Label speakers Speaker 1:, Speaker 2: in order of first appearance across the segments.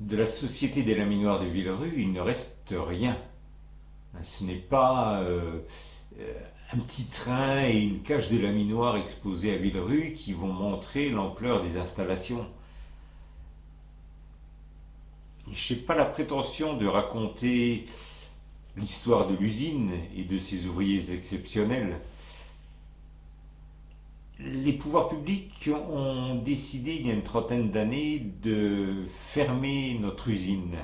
Speaker 1: De la société des laminoirs de Villerue, il ne reste rien. Ce n'est pas un petit train et une cage de laminoirs exposés à Villerue qui vont montrer l'ampleur des installations. Je n'ai pas la prétention de raconter l'histoire de l'usine et de ses ouvriers exceptionnels. Les pouvoirs publics ont décidé il y a une trentaine d'années de fermer notre usine.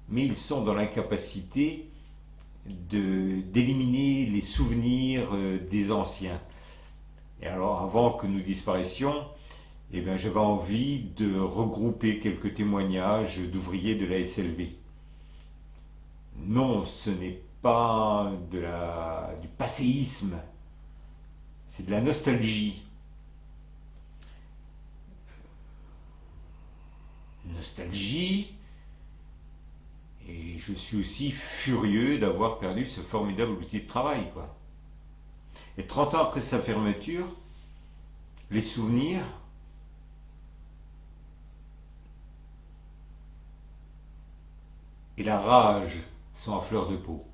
Speaker 1: Mais ils sont dans l'incapacité d'éliminer les souvenirs des anciens. Et alors, avant que nous disparaissions, j'avais envie de regrouper quelques témoignages d'ouvriers de la SLV. Non, ce n'est pas du passéisme, c'est de la nostalgie. Nostalgie, et je suis aussi furieux d'avoir perdu ce formidable outil de travail, quoi. Et 30 ans après sa fermeture, les souvenirs et la rage sont à fleur de peau.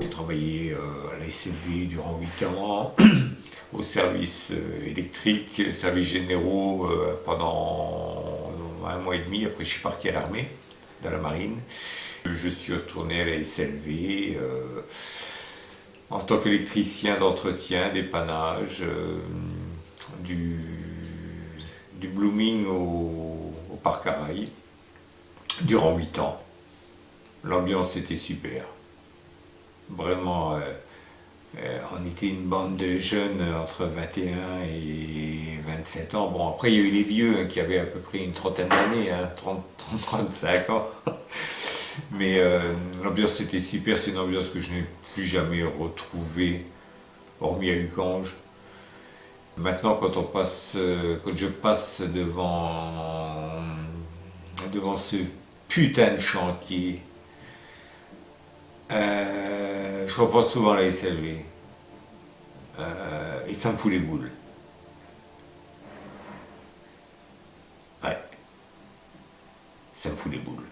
Speaker 1: J'ai travaillé à la SLV durant 8 ans, au service électrique, services généraux pendant 1 mois et demi. Après, je suis parti à l'armée, dans la marine. Je suis retourné à la SLV en tant qu'électricien d'entretien, dépannage, du blooming au parc à rails, durant 8 ans. L'ambiance était super. Vraiment, on était une bande de jeunes entre 21 et 27 ans. Bon, après, il y a eu les vieux qui avaient à peu près une trentaine d'années, 35 ans. Mais l'ambiance était super, c'est une ambiance que je n'ai plus jamais retrouvée, hormis à Ucange. Maintenant, quand je passe devant ce putain de chantier, je repense souvent à la SLV. Et ça me fout les boules. Ouais, ça me fout les boules.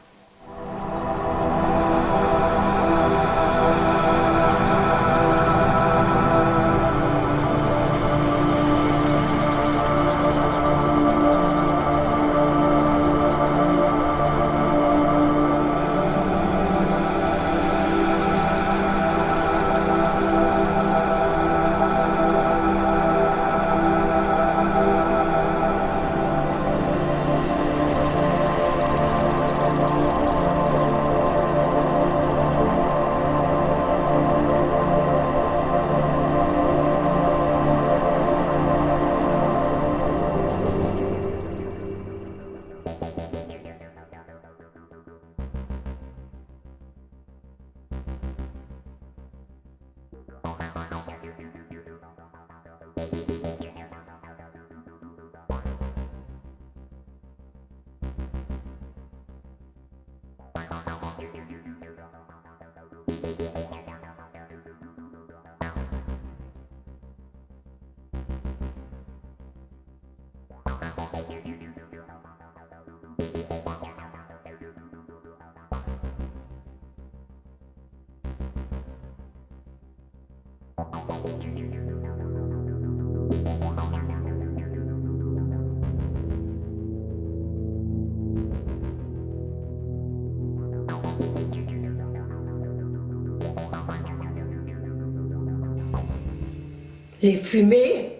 Speaker 2: Les fumées,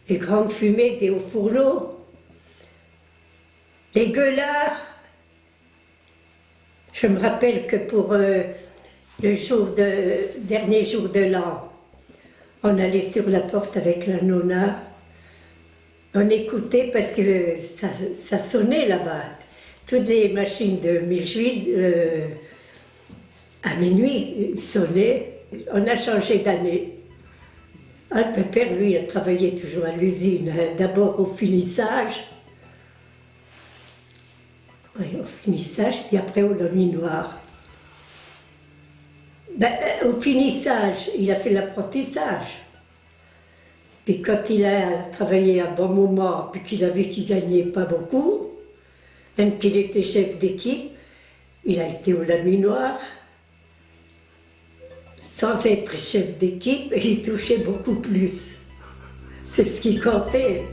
Speaker 2: les grandes fumées des hauts fourneaux, les gueulards. Je me rappelle que pour dernier jour de l'an, on allait sur la porte avec la nonna, on écoutait parce que ça sonnait là-bas. Toutes les machines de Milchville, à minuit, sonnaient. On a changé d'année. Ah, le père, lui, a travaillé toujours à l'usine, d'abord au finissage. Oui, au finissage, puis après au laminoir. Au finissage, il a fait l'apprentissage. Puis quand il a travaillé un bon moment, puis qu'il a vu qu'il ne gagnait pas beaucoup, même qu'il était chef d'équipe, il a été au laminoir. Sans être chef d'équipe, il touchait beaucoup plus. C'est ce qui comptait.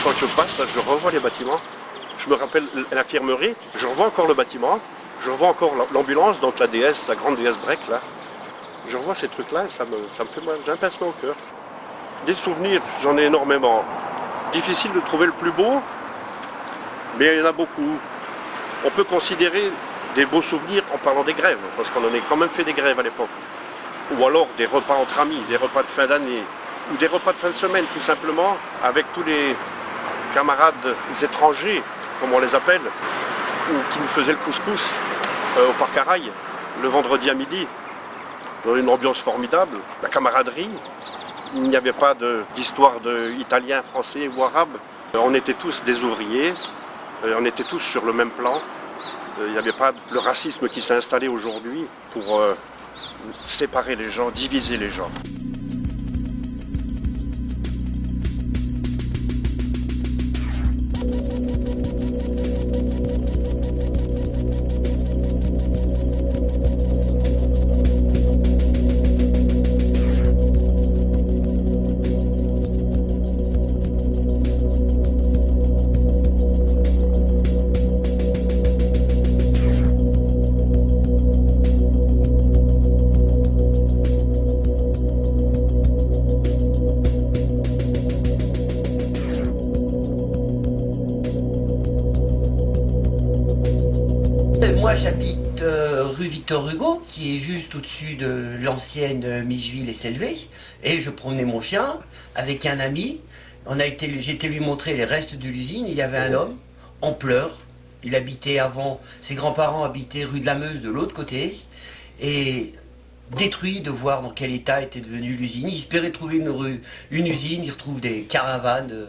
Speaker 3: Quand je passe, là, je revois les bâtiments. Je me rappelle l'infirmerie, je revois encore le bâtiment, je revois encore l'ambulance, donc la DS, la grande DS break là. Je revois ces trucs-là et ça me fait mal, j'ai un pincement au cœur. Des souvenirs, j'en ai énormément. Difficile de trouver le plus beau, mais il y en a beaucoup. On peut considérer des beaux souvenirs en parlant des grèves, parce qu'on en a quand même fait des grèves à l'époque. Ou alors des repas entre amis, des repas de fin d'année, ou des repas de fin de semaine, tout simplement, avec tous les camarades étrangers, comme on les appelle, ou qui nous faisaient le couscous au Parc Arail, le vendredi à midi, dans une ambiance formidable, la camaraderie. Il n'y avait pas d'histoire d'italien, français ou arabe. On était tous des ouvriers, on était tous sur le même plan. Il n'y avait pas le racisme qui s'est installé aujourd'hui pour séparer les gens, diviser les gens.
Speaker 4: Moi j'habite rue Victor Hugo, qui est juste au-dessus de l'ancienne Micheville et Selvé. Et je promenais mon chien avec un ami. J'ai été lui montrer les restes de l'usine. Il y avait un homme en pleurs. Il habitait avant, ses grands-parents habitaient rue de la Meuse de l'autre côté. Et détruit de voir dans quel état était devenue l'usine. Il espérait trouver une usine, il retrouve des caravanes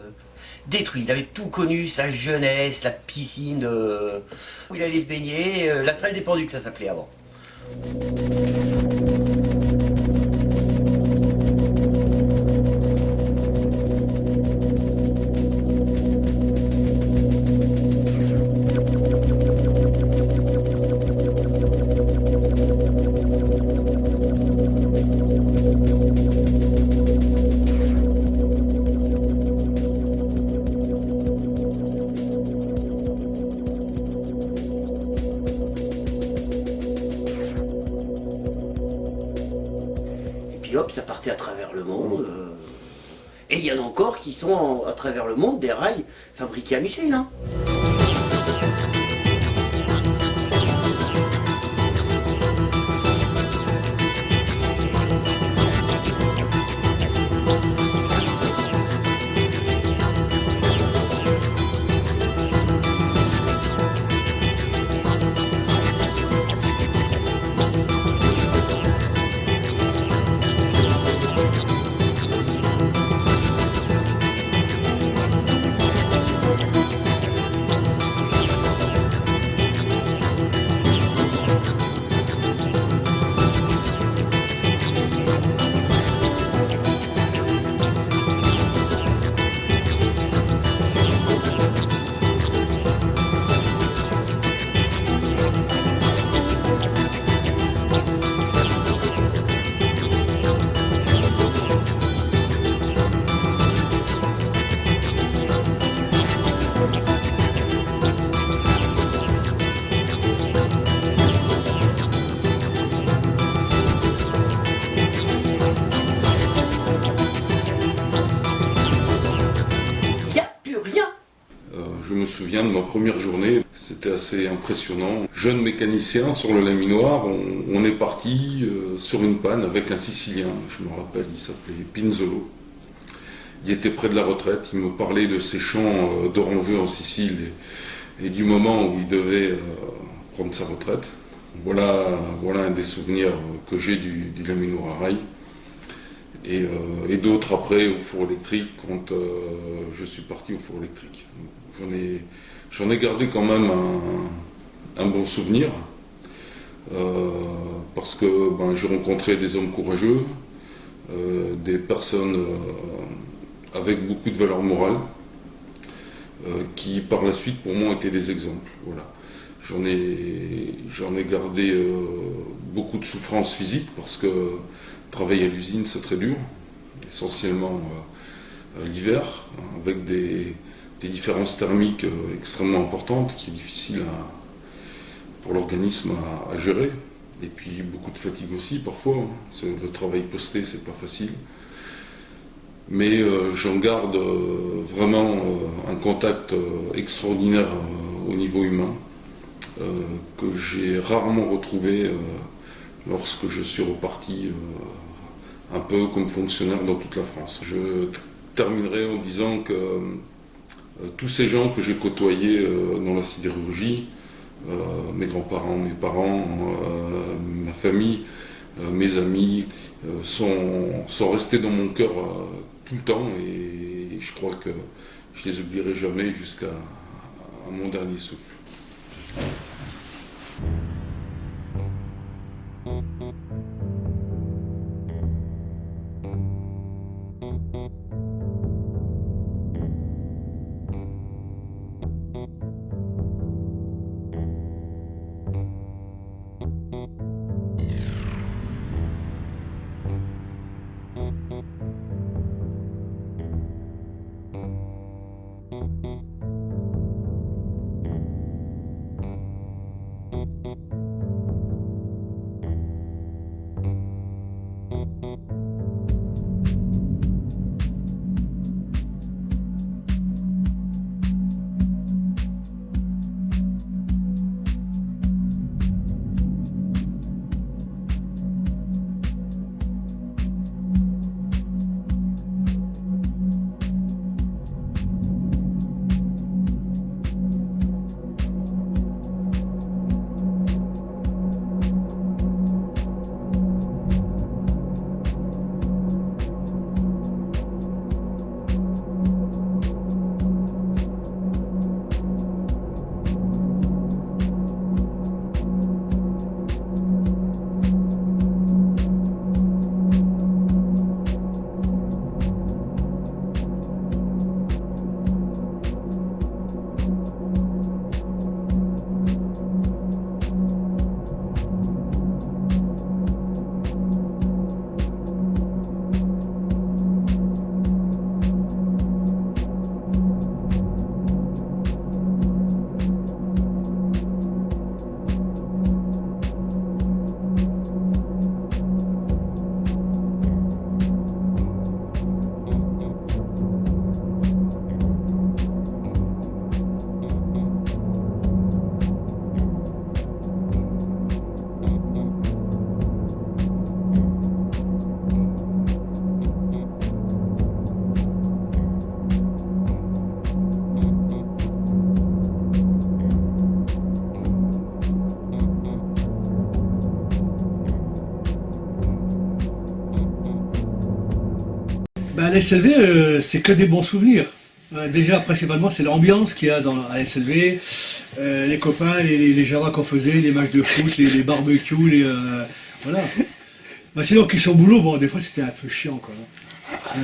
Speaker 4: détruites. Il avait tout connu, sa jeunesse, la piscine où il allait se baigner, la salle des pendus que ça s'appelait avant. Puis hop, ça partait à travers le monde. Et il y en a encore qui sont à travers le monde des rails fabriqués à Michelin. Hein.
Speaker 5: Je me souviens de ma première journée, c'était assez impressionnant. Jeune mécanicien sur le laminoir, on est parti sur une panne avec un Sicilien, je me rappelle, il s'appelait Pinzolo. Il était près de la retraite, il me parlait de ses champs d'orangers en Sicile et du moment où il devait prendre sa retraite. Voilà un des souvenirs que j'ai du laminoir à rail. Et d'autres après au four électrique quand je suis parti au four électrique. J'en ai gardé quand même un bon souvenir parce que j'ai rencontré des hommes courageux, des personnes avec beaucoup de valeurs morales qui par la suite pour moi étaient des exemples. Voilà. J'en ai gardé beaucoup de souffrances physiques parce que travailler à l'usine c'est très dur, essentiellement l'hiver, avec des différences thermiques extrêmement importantes qui est difficile pour l'organisme à gérer. Et puis beaucoup de fatigue aussi parfois, hein. Le travail posté c'est pas facile. Mais j'en garde vraiment un contact extraordinaire au niveau humain que j'ai rarement retrouvé lorsque je suis reparti un peu comme fonctionnaire dans toute la France. Je terminerai en disant que tous ces gens que j'ai côtoyés dans la sidérurgie, mes grands-parents, mes parents, ma famille, mes amis, sont restés dans mon cœur tout le temps et je crois que je les oublierai jamais jusqu'à mon dernier souffle.
Speaker 6: la SLV, c'est que des bons souvenirs. Déjà, principalement, c'est l'ambiance qu'il y a à la SLV, les copains, les Java qu'on faisait, les matchs de foot, les barbecues, voilà. Bah, sinon, question boulot, bon, des fois, c'était un peu chiant, quoi.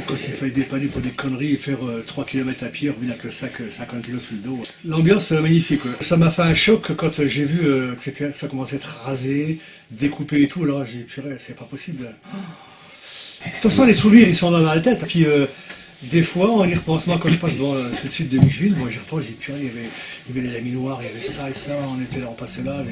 Speaker 6: Quand il fallait dépanner pour des conneries et faire 3 km à pied, revenir avec le sac 50 kg sur le dos. L'ambiance magnifique. Ouais. Ça m'a fait un choc quand j'ai vu que ça commençait à être rasé, découpé et tout. Alors j'ai dit, purée, c'est pas possible. De toute façon, les souvenirs, ils sont dans la tête. Puis des fois, en y repensant, quand je passe devant ce site de Micheville, moi j'y retourne, je dis, purée, il y avait les laminoirs, il y avait ça et ça, on passait là.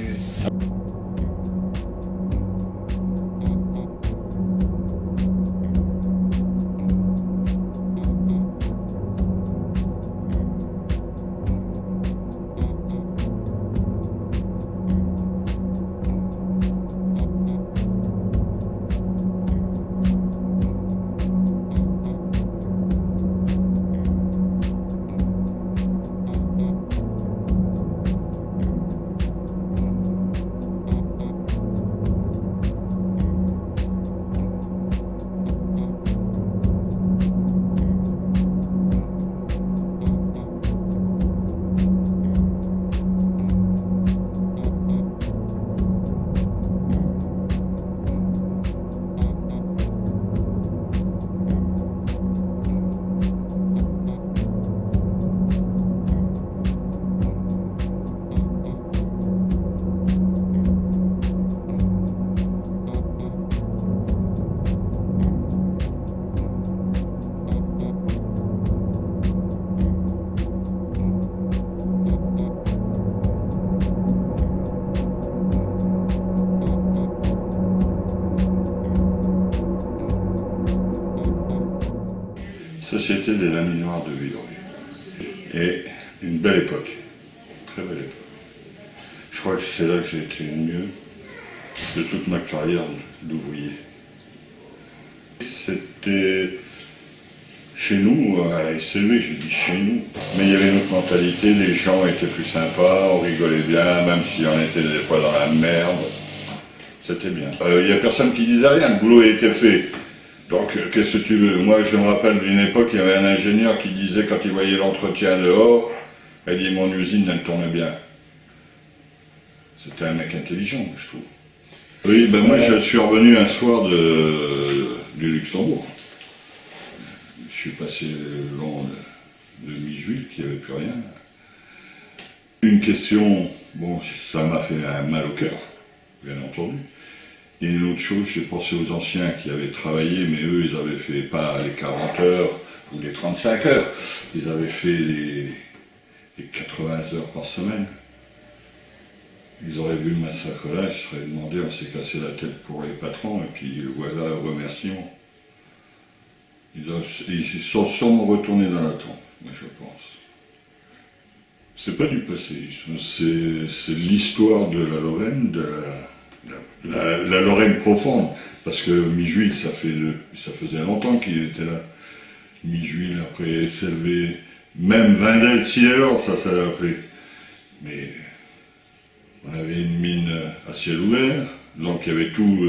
Speaker 7: Société des laminoirs de Villeroy. Et une belle époque, très belle époque. Je crois que c'est là que j'ai été le mieux de toute ma carrière d'ouvrier. C'était chez nous, à la SLV, je dis chez nous, mais il y avait une autre mentalité, les gens étaient plus sympas, on rigolait bien, même si on était des fois dans la merde. C'était bien. Il n'y a personne qui disait rien, le boulot était fait. Donc, qu'est-ce que tu veux? Moi, je me rappelle d'une époque, il y avait un ingénieur qui disait, quand il voyait l'entretien dehors, il dit, mon usine, elle tourne bien. C'était un mec intelligent, je trouve. Oui, ben moi, je suis revenu un soir du Luxembourg. Je suis passé le long de mi-juillet, qu'il n'y avait plus rien. Une question, bon, ça m'a fait un mal au cœur, bien entendu. Et une autre chose, j'ai pensé aux anciens qui avaient travaillé, mais eux, ils avaient fait pas les 40 heures ou les 35 heures. Ils avaient fait les 80 heures par semaine. Ils auraient vu le massacre là, ils se seraient demandé, on s'est cassé la tête pour les patrons, et puis voilà, remerciement. Ils sont sûrement retournés dans la tombe, moi je pense. C'est pas du passé, c'est l'histoire de la Lorraine, de la Lorraine profonde, parce que Mi-Juil, ça faisait longtemps qu'il était là. Mi-Juil, après SLV, même Vindel, Cielor, ça l'a appelé. Mais on avait une mine à ciel ouvert, donc il y avait tout.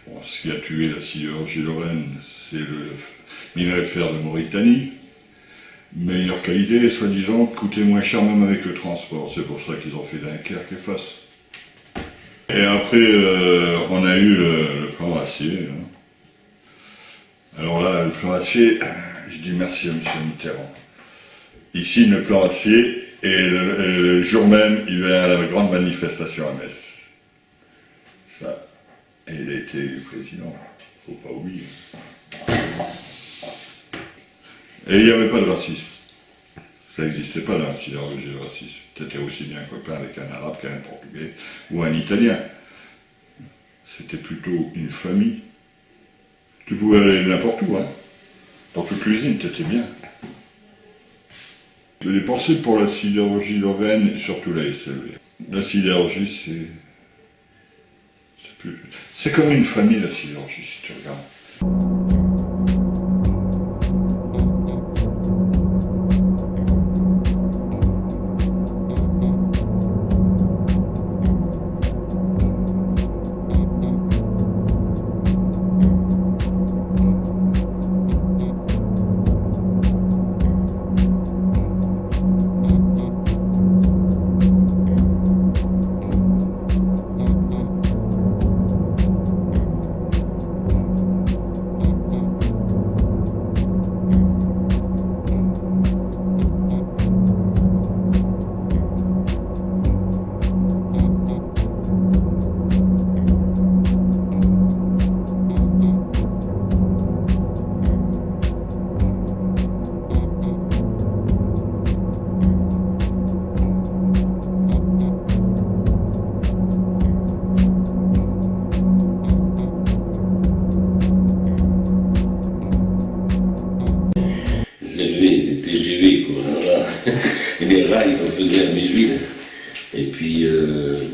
Speaker 7: Bon, ce qui a tué la sidérurgie Lorraine, c'est le minerai de fer de Mauritanie. Meilleure qualité, soi-disant, coûtait moins cher même avec le transport. C'est pour ça qu'ils ont fait Dunkerque et Fas. Et après, on a eu le plan acier. Hein. Alors là, le plan acier, je dis merci à M. Mitterrand. Il signe le plan acier et le jour même, il vient à la grande manifestation à Metz. Ça, et il a été élu président, faut pas oublier. Et il n'y avait pas de racisme. Ça n'existait pas dans la sidérurgie de racisme. Tu étais aussi bien copain avec un arabe qu'un portugais ou un italien. C'était plutôt une famille. Tu pouvais aller n'importe où, hein. Dans toute cuisine, tu étais bien. Les pensées pour la sidérurgie lorraine et surtout la SLV. La sidérurgie, c'est comme une famille, la sidérurgie, si tu regardes.
Speaker 8: TGV, quoi. Voilà. Et les rails qu'on faisait à Méjuil. Et puis,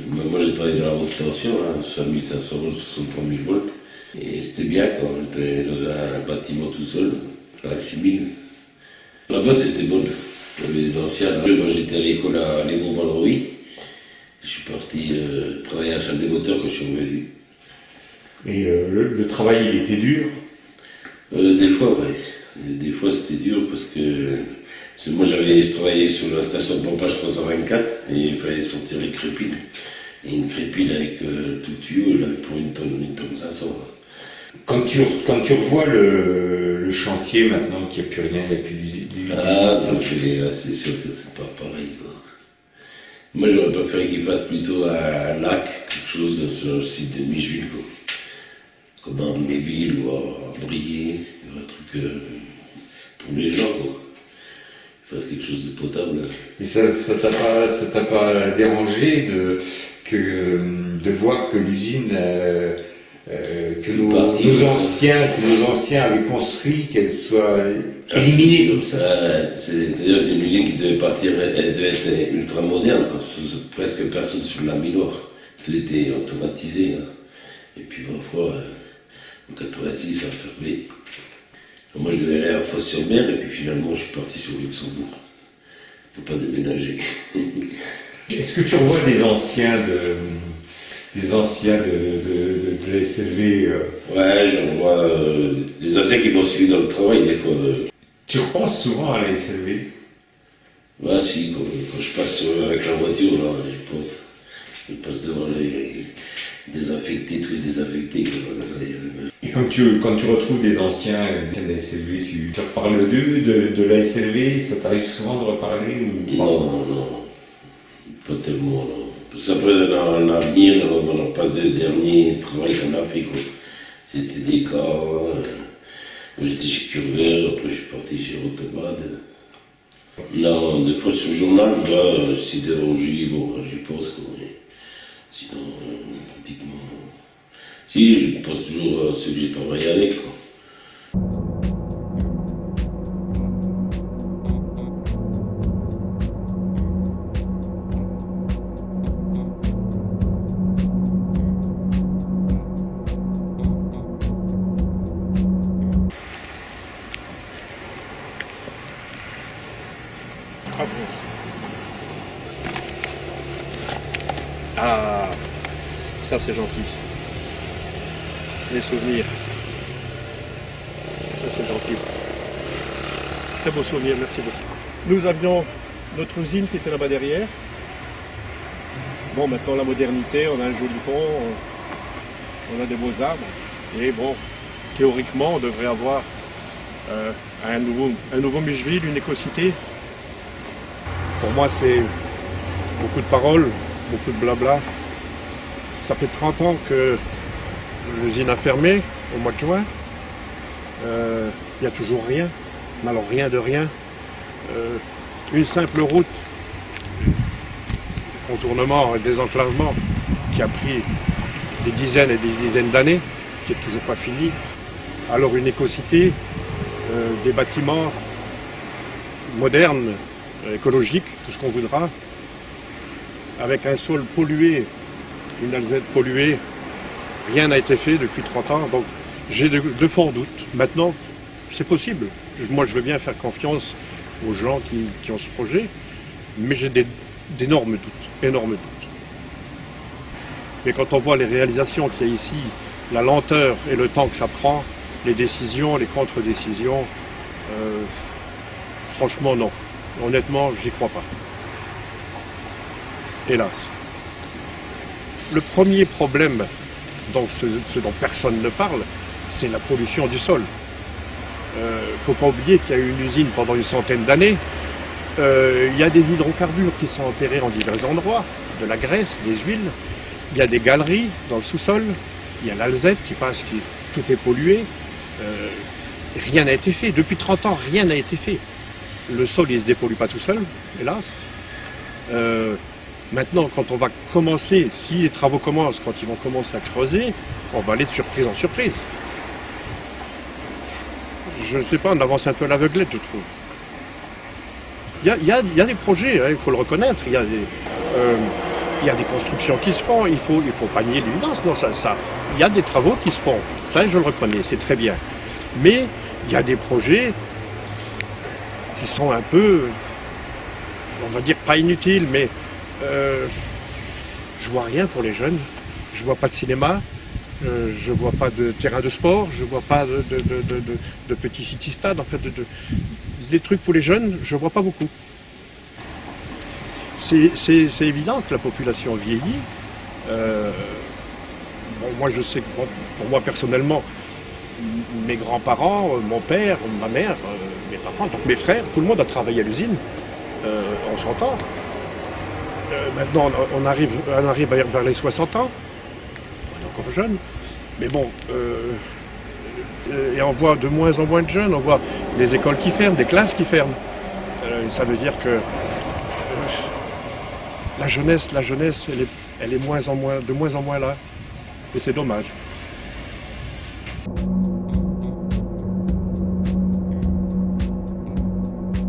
Speaker 8: moi j'ai travaillé dans la haute tension, 5500 volts, 63 000 volts. Et c'était bien, quoi. J'étais dans un bâtiment tout seul, à 6000. Là-bas, c'était bon. Les anciens. Moi, j'étais à l'école à Lévaux-Ballerouy. Je suis parti travailler à la salle des moteurs quand je suis revenu.
Speaker 1: Et le travail, il était dur?
Speaker 8: Des fois, oui. Des fois, c'était dur parce que moi, je travaillais sur la station de pompage 324 et il fallait sortir les crépines. Et une crépine avec tout tuyau, là, pour une tonne 500.
Speaker 1: Quand tu revois le chantier maintenant, qu'il n'y a plus rien, il n'y a plus d'usine.
Speaker 8: Ah, ça me fait. C'est sûr que c'est pas pareil, quoi. Moi, j'aurais préféré qu'il fasse plutôt un lac, quelque chose sur le site de Mijuil, quoi. Comme à Méville ou à Briey, un truc pour les gens, quoi. Qu'il fasse quelque chose de potable.
Speaker 1: Et ça t'a pas dérangé de voir que l'usine que nos anciens avaient construit, qu'elle soit éliminée comme ça?
Speaker 8: C'est-à-dire que c'est une usine qui devait partir, elle devait être ultra moderne, quoi. Presque personne sur la minoire. Tout était automatisé. Hein. Et puis parfois, en 86, ça a fermé. Moi, je devais aller à Fos-sur-Mer, et puis finalement, je suis parti sur Luxembourg. Pour pas déménager.
Speaker 1: Est-ce que tu revois des anciens de la SLV
Speaker 8: Ouais, j'en vois des anciens qui m'ont suivi dans le travail, des fois.
Speaker 1: Tu repenses souvent à la SLV?
Speaker 8: Ouais, si, quand je passe avec la voiture, là, je pense. Je passe devant les désaffectés, tous les désaffectés.
Speaker 1: Et quand tu retrouves des anciens de la SLV, tu reparles d'eux, de la SLV, ça t'arrive souvent de reparler ou pas?
Speaker 8: Non, pas tellement, non. Parce qu'après, dans l'avenir, on passe des derniers travaux qu'on a fait, quoi. C'était des cas. Moi, j'étais chez Curver, après, je suis parti chez Automade. Non, des fois, sur le journal, je vois sidérurgie, bon, j'y pense, quoi. Mais sinon, pratiquement. Si, je pense toujours à ceux que j'ai travaillé avec, quoi.
Speaker 3: Ah, ça c'est gentil. Les souvenirs. Ça c'est gentil. Très beau souvenir, merci beaucoup. Nous avions notre usine qui était là-bas derrière. Bon, maintenant la modernité, on a un joli pont, on a des beaux arbres. Et bon, théoriquement, on devrait avoir un nouveau Micheville, une écocité. Pour moi, c'est beaucoup de paroles, beaucoup de blabla. Ça fait 30 ans que l'usine a fermé, au mois de juin. Il n'y a toujours rien, mais alors rien de rien. Une simple route, contournement et désenclavement, qui a pris des dizaines et des dizaines d'années, qui n'est toujours pas fini. Alors une écocité, des bâtiments modernes, écologiques, tout ce qu'on voudra, avec un sol pollué, une alzette polluée, rien n'a été fait depuis 30 ans, donc j'ai de forts doutes. Maintenant, c'est possible. Moi, je veux bien faire confiance aux gens qui ont ce projet, mais j'ai d'énormes doutes, énormes doutes. Et quand on voit les réalisations qu'il y a ici, la lenteur et le temps que ça prend, les décisions, les contre-décisions, franchement, non. Honnêtement, j'y crois pas. Hélas. Le premier problème, donc ce dont personne ne parle, c'est la pollution du sol. Il ne faut pas oublier qu'il y a eu une usine pendant une centaine d'années. Il y a des hydrocarbures qui sont enterrés en divers endroits, de la graisse, des huiles. Il y a des galeries dans le sous-sol. Il y a l'alzette qui passe, tout est pollué. Rien n'a été fait. Depuis 30 ans, rien n'a été fait. Le sol, il ne se dépollue pas tout seul, hélas. Maintenant, quand on va commencer, si les travaux commencent, quand ils vont commencer à creuser, on va aller de surprise en surprise. Je ne sais pas, on avance un peu à l'aveuglette, je trouve. Il y a des projets, hein, il faut le reconnaître. Il y a des constructions qui se font. Il faut pas nier l'évidence. Non, il y a des travaux qui se font. Ça, je le reconnais, c'est très bien. Mais il y a des projets qui sont un peu, on va dire pas inutiles, mais je vois rien pour les jeunes. Je vois pas de cinéma. Je vois pas de terrain de sport. Je vois pas de petits city-stades. En fait, des trucs pour les jeunes, je vois pas beaucoup. C'est évident que la population vieillit. Bon, moi, je sais que pour moi personnellement, mes grands-parents, mon père, ma mère, mes parents, donc mes frères, tout le monde a travaillé à l'usine. On s'entend. Maintenant, on arrive vers les 60 ans. On est encore jeune. Mais bon, et on voit de moins en moins de jeunes. On voit des écoles qui ferment, des classes qui ferment. Ça veut dire que la jeunesse, elle est de moins en moins là. Et c'est dommage.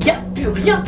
Speaker 4: Il n'y a plus rien.